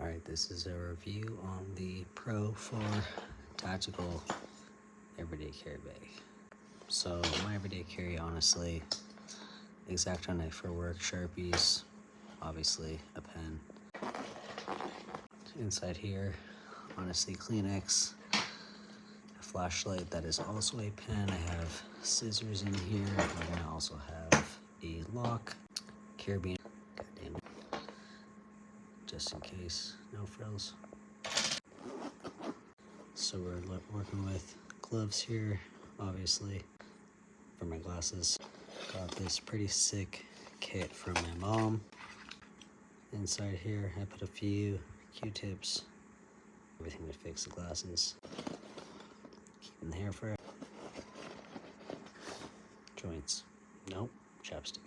Alright, this is a review on the Pro 4 Tactical Everyday Carry Bag. So, my everyday carry, honestly, X-Acto knife for work, Sharpies, obviously a pen. Inside here, honestly, Kleenex, a flashlight that is also a pen. I have scissors in here, and I also have a lock, carabiner, goddamn it, just in case, no frills. So we're working with gloves here, obviously, for my glasses. Got this pretty sick kit from my mom. Inside here, I put a few Q-tips, everything to fix the glasses. Keeping the hair fresh. Joints, nope, chapstick.